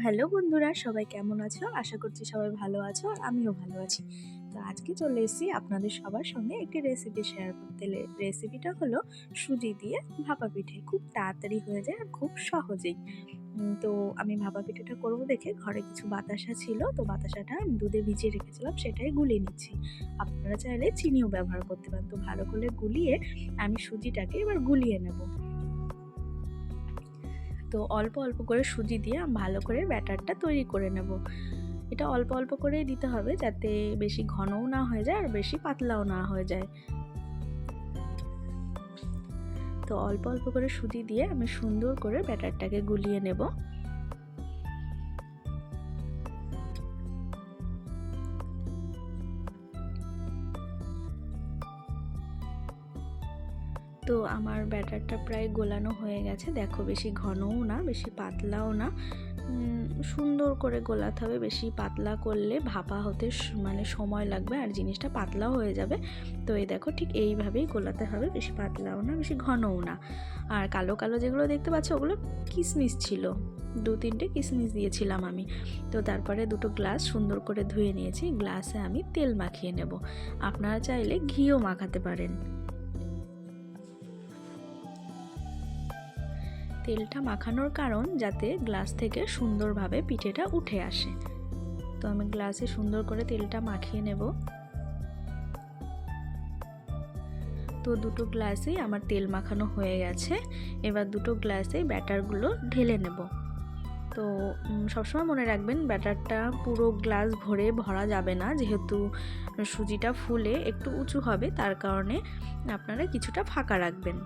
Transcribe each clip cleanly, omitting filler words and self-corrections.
Hello বন্ধুরা, সবাই কেমন আছো? আশা করছি সবাই ভালো আছো আর আমিও ভালো আছি। তো আজকে চলে এসেছি আপনাদের সবার সঙ্গে একটি রেসিপি শেয়ার করতে। রেসিপিটা হলো সুজি দিয়ে ভাপা পিঠে। খুব তাড়াতাড়ি হয়ে যায় আর খুব সহজেই। তো আমি ভাপা পিঠেটা করব দেখে ঘরে কিছু বাতাসা ছিল, তো বাতাসাটা আমি দুধে ভিজিয়ে রেখেছিলাম, সেটাই গুলিয়ে নিচ্ছি। আপনারা চাইলে চিনিও ব্যবহার করতে পারেন। তো ভালো করে গুলিয়ে আমি সুজিটাকে এবার গুলিয়ে নেব। তো অল্প অল্প করে সুজি দিয়ে ভালো করে ব্যাটারটা তৈরি করে নেব। এটা অল্প অল্প করেই দিতে হবে, যাতে বেশি ঘনও না হয়ে যায় আর বেশি পাতলাও না হয়ে যায়। তো অল্প অল্প করে সুজি দিয়ে আমি সুন্দর করে ব্যাটারটাকে গুলিয়ে নেব। তো আমার ব্যাটারটা প্রায় গোলানো হয়ে গেছে। দেখো, বেশি ঘনও না বেশি পাতলাও না, সুন্দর করে গোলাতে হবে। বেশি পাতলা করলে ভাপা হতে মানে সময় লাগবে আর জিনিসটা পাতলাও হয়ে যাবে। তো এই দেখো, ঠিক এইভাবেই গোলাতে হবে, বেশি পাতলাও না বেশি ঘনও না। আর কালো কালো যেগুলো দেখতে পাচ্ছ ওগুলো কিশমিশ ছিল, 2-3টে কিশমিশ দিয়েছিলাম আমি। তো তারপরে দুটো গ্লাস সুন্দর করে ধুয়ে নিয়েছি, গ্লাসে আমি তেল মাখিয়ে নেব। আপনারা চাইলে ঘিও মাখাতে পারেন। তেলটা মাখানোর কারণ যাতে গ্লাস থেকে সুন্দরভাবে পিঠেটা উঠে আসে। তো আমি গ্লাসে সুন্দর করে তেলটা মাখিয়ে নেব। তো দুটো গ্লাসেই আমার তেল মাখানো হয়ে গেছে। এবার দুটো গ্লাসে ব্যাটারগুলো ঢেলে নেব। তো সবসময় মনে রাখবেন, ব্যাটারটা পুরো গ্লাস ভরা যাবে না, যেহেতু সুজিটা ফুলে একটু উঁচু হবে, তার কারণে আপনারা কিছুটা ফাঁকা রাখবেন।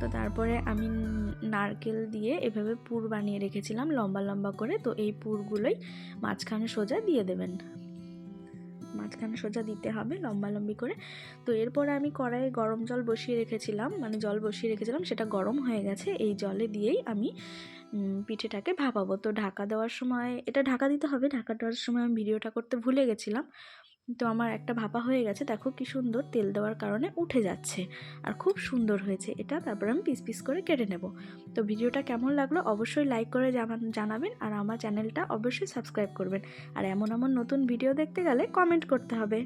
তো তারপরে আমি নারকেল দিয়ে এভাবে পুর বানিয়ে রেখেছিলাম লম্বা লম্বা করে। তো এই পুরগুলোই মাঝখানে সোজা দিয়ে দেবেন, মাঝখানে সোজা দিতে হবে লম্বালম্বি করে। তো এরপরে আমি কড়াইয়ে গরম জল বসিয়ে রেখেছিলাম, মানে জল বসিয়ে রেখেছিলাম, সেটা গরম হয়ে গেছে। এই জলে দিয়েই আমি পিঠেটাকে ভাপাবো। তো ঢাকা দেওয়ার সময়, এটা ঢাকা দিতে হবে, ঢাকা দেওয়ার সময় আমি ভিডিওটা করতে ভুলে গেছিলাম। তো আমার একটা ভাপা হয়ে গেছে, দেখো কি সুন্দর তেল দেওয়ার কারণে উঠে যাচ্ছে আর খুব সুন্দর হয়েছে এটা। তারপর আমি পিস পিস করে কেটে নেব। তো ভিডিওটা কেমন লাগলো অবশ্যই লাইক করে জানাবেন আর আমার চ্যানেলটা অবশ্যই সাবস্ক্রাইব করবেন। আর এমন নতুন ভিডিও দেখতে গেলে কমেন্ট করতে হবে।